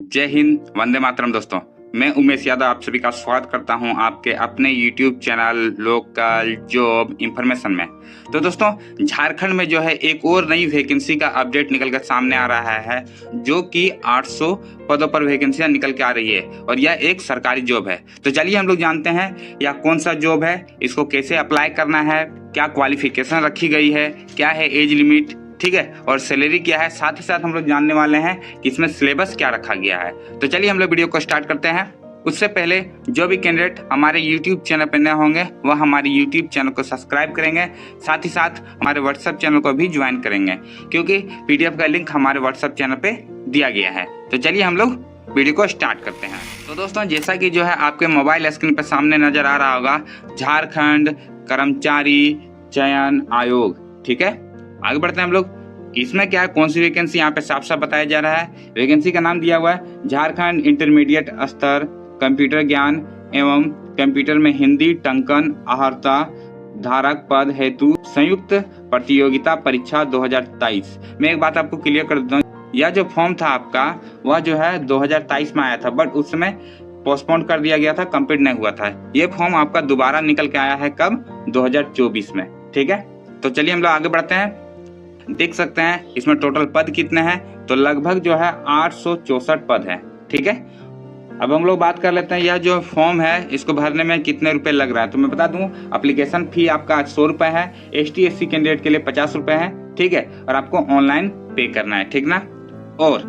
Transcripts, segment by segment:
जय हिंद, वंदे मातरम। दोस्तों, मैं उमेश यादव आप सभी का स्वागत करता हूं आपके अपने YouTube channel local job information में। तो दोस्तों, झारखंड में जो है एक और नई वैकेंसी का अपडेट निकल कर सामने आ रहा है, जो कि 800 पदों पर वैकेंसियां निकल के आ रही है और यह एक सरकारी जॉब है। तो चलिए हम लोग जानते हैं यह कौन सा जॉब है, इसको कैसे अप्लाई करना है, क्या क्वालिफिकेशन रखी गई है, क्या है एज लिमिट, ठीक है, और सैलरी क्या है। साथ ही साथ हम लोग जानने वाले हैं कि इसमें सिलेबस क्या रखा गया है। तो चलिए हम लोग वीडियो को स्टार्ट करते हैं। उससे पहले जो भी कैंडिडेट हमारे YouTube चैनल पर नए होंगे वह हमारे YouTube चैनल को सब्सक्राइब करेंगे, साथ ही साथ हमारे WhatsApp चैनल को भी ज्वाइन करेंगे, क्योंकि PDF का लिंक हमारे WhatsApp चैनल पे दिया गया है। तो चलिए हम लोग वीडियो को स्टार्ट करते हैं। तो दोस्तों, जैसा कि जो है आपके मोबाइल स्क्रीन पर सामने नजर आ रहा होगा, झारखंड कर्मचारी चयन आयोग, ठीक है। आगे बढ़ते हैं हम लोग। इसमें क्या है, कौन सी वैकेंसी, यहाँ पे साफ साफ बताया जा रहा है। वैकेंसी का नाम दिया हुआ है झारखंड इंटरमीडिएट स्तर कंप्यूटर ज्ञान एवं कंप्यूटर में हिंदी टंकन अहर्ता धारक पद हेतु संयुक्त प्रतियोगिता परीक्षा 2023। मैं एक बात आपको क्लियर कर देता हूँ, यह जो फॉर्म था आपका वह जो है 2023 में आया था, बट उस समय पोस्टपोन कर दिया गया था, कंप्लीट नहीं हुआ था। ये फॉर्म आपका दोबारा निकल के आया है कब, 2024 में, ठीक है। तो चलिए हम लोग आगे बढ़ते हैं। देख सकते हैं इसमें टोटल पद कितने हैं, तो लगभग जो है 864 पद है, ठीक है। अब हम लोग बात कर लेते हैं, यह जो फॉर्म है इसको भरने में कितने रुपए लग रहा है। तो मैं बता दूं, एप्लीकेशन फी आपका 100 रुपए है, ST/SC कैंडिडेट के लिए 50 रुपए है, ठीक है, और आपको ऑनलाइन पे करना है, ठीक ना। और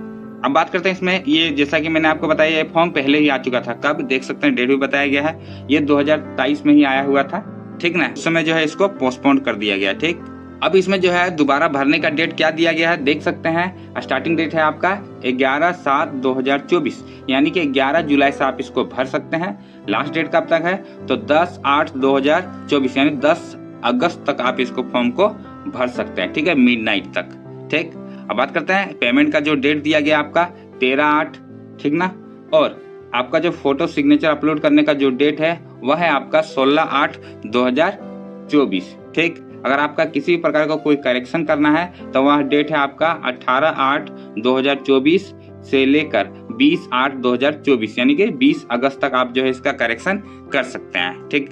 अब बात करते हैं इसमें, ये जैसा कि मैंने आपको बताया ये फॉर्म पहले ही आ चुका था, कब देख सकते हैं, डेट भी बताया गया है, ये 2023 में ही आया हुआ था, ठीक ना। उस समय जो है इसको पोस्टपोन कर दिया गया, ठीक। अब इसमें जो है दोबारा भरने का डेट क्या दिया गया है, देख सकते हैं स्टार्टिंग डेट है आपका 11/7/2024, यानी कि 11 जुलाई से आप इसको भर सकते हैं। लास्ट डेट कब तक है, तो 10/8/2024, यानी 10 अगस्त तक आप इसको फॉर्म को भर सकते हैं, ठीक है, मिडनाइट तक, ठीक। अब बात करते हैं पेमेंट का, जो डेट दिया गया आपका 13/8, ठीक ना। और आपका जो फोटो सिग्नेचर अपलोड करने का जो डेट है वह है आपका 16/8/2024, ठीक। अगर आपका किसी प्रकार का कोई करेक्शन करना है तो वह डेट है आपका 18/8/2024 से लेकर 20/8/2024, यानी कि 20 अगस्त तक आप जो है इसका करेक्शन कर सकते हैं, ठीक।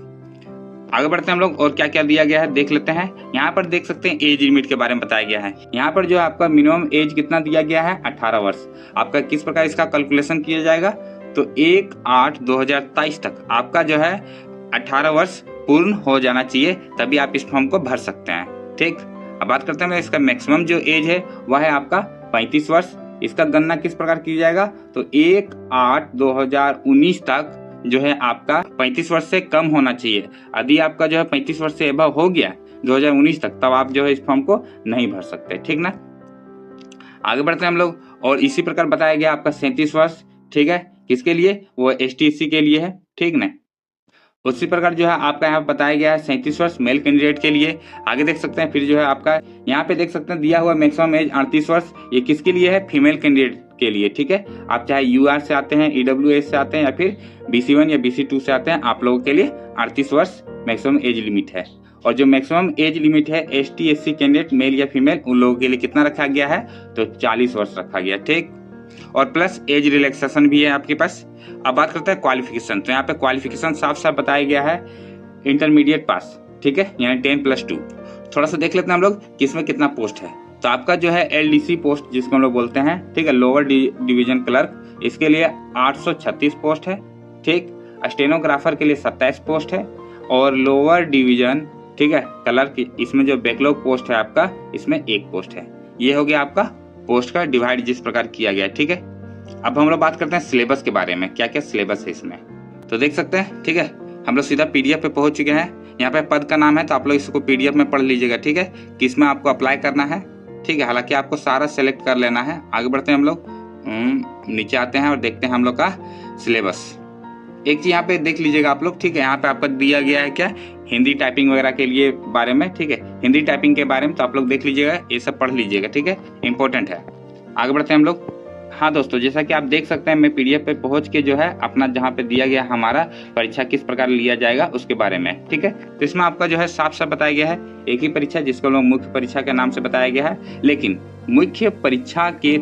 आगे बढ़ते हैं हम लोग, और क्या क्या दिया गया है देख लेते हैं। यहाँ पर देख सकते हैं एज लिमिट के बारे में बताया गया है। यहाँ पर जो आपका मिनिमम एज कितना दिया गया है, 18 वर्ष। आपका किस प्रकार इसका कैलकुलेशन किया जाएगा, तो 1/8/2023 तक आपका जो है 18 वर्ष पूर्ण हो जाना चाहिए, तभी आप इस फॉर्म को भर सकते हैं, ठीक। अब बात करते हैं इसका मैक्सिमम जो एज है वह है आपका 35 वर्ष। इसका गणना किस प्रकार किया जाएगा, तो 1/8/2019 तक जो है आपका 35 वर्ष से कम होना चाहिए। यदि आपका जो है 35 वर्ष से एबव हो गया 2019 तक, तब आप जो है इस फॉर्म को नहीं भर सकते, ठीक ना। आगे बढ़ते हैं हम लोग, और इसी प्रकार बताया गया आपका 37 वर्ष, ठीक है, किसके लिए, वो ST/SC के लिए है, ठीक ना। उसी प्रकार जो है आपका यहाँ बताया गया है 37 वर्ष मेल कैंडिडेट के लिए। आगे देख सकते हैं, फिर जो है आपका यहाँ पे देख सकते हैं दिया हुआ मैक्सिमम एज 38 वर्ष, ये किसके लिए है, फीमेल कैंडिडेट के लिए, ठीक है। आप चाहे UR से आते हैं, EWS से आते हैं, या फिर BC1 या BC2 से आते हैं, आप लोगों के लिए 38 वर्ष मैक्सिमम एज लिमिट है। और जो मैक्सिमम एज लिमिट है ST/SC कैंडिडेट मेल या फीमेल, उन लोगों के लिए कितना रखा गया है, तो 40 वर्ष रखा गया, ठीक। और प्लस एज रिलैक्सेशन भी है आपके पास। अब बात करते हैं क्वालिफिकेशन, तो यहाँ पे क्वालिफिकेशन साफ साफ बताया गया है, इंटरमीडिएट पास, ठीक है, यानी 10+2। थोड़ा सा देख लेते हैं हम लोग कि इसमें कितना पोस्ट है। तो आपका जो है LDC पोस्ट जिसको हम लोग बोलते हैं, ठीक है, लोअर डिवीजन क्लर्क, इसके लिए 836 पोस्ट है, ठीक। स्टेनोग्राफर के लिए 27 पोस्ट है, और लोअर डिवीजन, ठीक है, क्लर्क, इसमें जो बैकलॉग पोस्ट है आपका, इसमें 1 पोस्ट है। ये हो गया आपका पोस्ट का डिवाइड जिस प्रकार किया गया, ठीक है। अब हम लोग बात करते हैं सिलेबस के बारे में, क्या क्या सिलेबस है इसमें। तो देख सकते हैं, ठीक है, हम लोग सीधा PDF पे पहुंच चुके हैं। यहाँ पे पद का नाम है, तो आप लोग इसको PDF में पढ़ लीजिएगा, ठीक है, कि इसमें आपको अप्लाई करना है, ठीक है। हालांकि आपको सारा सेलेक्ट कर लेना है। आगे बढ़ते हैं हम लोग, नीचे आते हैं और देखते हैं हम लोग का सिलेबस। एक चीज यहाँ पे देख लीजिएगा आप लोग, ठीक है, यहाँ पे आपको दिया गया है क्या, हिंदी टाइपिंग वगैरह के लिए बारे में, ठीक है, हिंदी टाइपिंग के बारे में, तो आप लोग देख लीजिएगा, ये सब पढ़ लीजिएगा, ठीक है, इंपॉर्टेंट है। आगे बढ़ते हैं हम लोग। हाँ दोस्तों, जैसा कि आप देख सकते हैं, मैं PDF पे पहुंच के जो है अपना जहाँ पे दिया गया हमारा परीक्षा किस प्रकार लिया जाएगा उसके बारे में, ठीक है। तो इसमें आपका जो है साफ साफ बताया गया है, एक ही परीक्षा जिसको लोग मुख्य परीक्षा के नाम से बताया गया है, लेकिन मुख्य परीक्षा के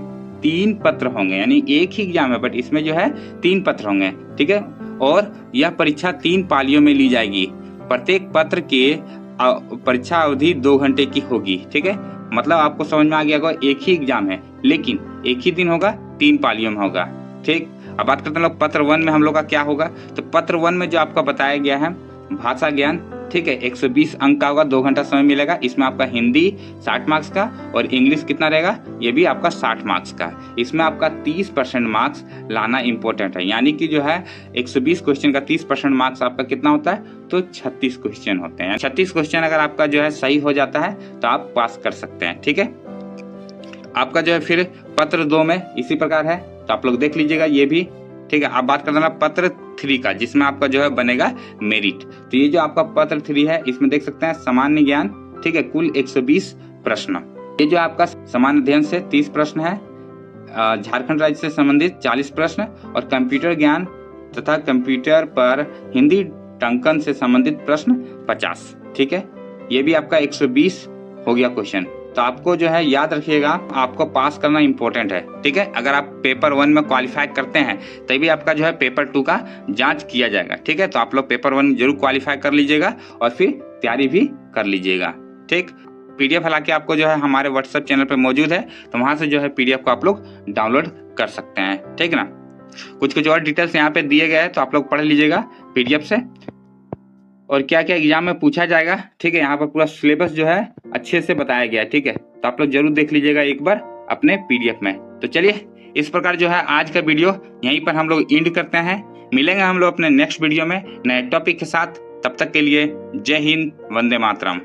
3 पत्र होंगे, यानी एक ही एग्जाम है बट इसमें जो है 3 पत्र होंगे, ठीक है। और यह परीक्षा 3 पालियों में ली जाएगी। प्रत्येक पत्र के परीक्षा अवधि 2 घंटे की होगी, ठीक है। मतलब आपको समझ में आ गया होगा, एक ही एग्जाम है लेकिन एक ही दिन होगा, 3 पालियों में होगा, ठीक। अब बात करते हैं लोग पत्र 1 में हम लोग का क्या होगा। तो पत्र 1 में जो आपका बताया गया है भाषा ज्ञान, ठीक है, 120 अंक का होगा, 2 घंटा समय मिलेगा। इसमें आपका हिंदी 60 मार्क्स का और इंग्लिश कितना रहेगा, ये भी आपका 60 मार्क्स का। इसमें आपका 30% मार्क्स लाना इंपॉर्टेंट है, यानी कि जो है 120 क्वेश्चन का 30% मार्क्स आपका कितना होता है, तो 36 क्वेश्चन होते हैं। 36 क्वेश्चन अगर आपका जो है सही हो जाता है तो आप पास कर सकते हैं, ठीक है। आपका जो है फिर पत्र 2 में इसी प्रकार है, तो आप लोग देख लीजिएगा ये भी, ठीक है। अब बात करते हैं पत्र 3 का, जिसमें आपका जो है बनेगा मेरिट। तो ये जो आपका पत्र 3 है, इसमें देख सकते हैं सामान्य ज्ञान, ठीक है, कुल 120 प्रश्न। ये जो आपका सामान्य अध्ययन से 30 प्रश्न है, झारखंड राज्य से संबंधित 40 प्रश्न और कंप्यूटर ज्ञान तथा कंप्यूटर पर हिंदी टंकन से संबंधित प्रश्न 50, ठीक है। ये भी आपका 120 हो गया क्वेश्चन। तो आपको जो है याद रखिएगा, आपको पास करना इंपॉर्टेंट है, ठीक है। अगर आप पेपर 1 में क्वालिफाई करते हैं तभी आपका जो है पेपर 2 का जांच किया जाएगा, ठीक है। तो आप लोग पेपर 1 जरूर क्वालिफाई कर लीजिएगा और फिर तैयारी भी कर लीजिएगा, ठीक। PDF हालांकि आपको जो है हमारे व्हाट्सएप चैनल पे मौजूद है, तो वहां से जो है PDF को आप लोग डाउनलोड कर सकते हैं, ठीक है ना। कुछ और डिटेल्स यहाँ पे दिए गए हैं, तो आप लोग पढ़ लीजिएगा PDF से, और क्या क्या एग्जाम में पूछा जाएगा, ठीक है। यहाँ पर पूरा सिलेबस जो है अच्छे से बताया गया है, ठीक है। तो आप लोग जरूर देख लीजिएगा एक बार अपने PDF में। तो चलिए, इस प्रकार जो है आज का वीडियो यहीं पर हम लोग एंड करते हैं। मिलेंगे हम लोग अपने नेक्स्ट वीडियो में नए टॉपिक के साथ। तब तक के लिए जय हिंद, वंदे मातरम।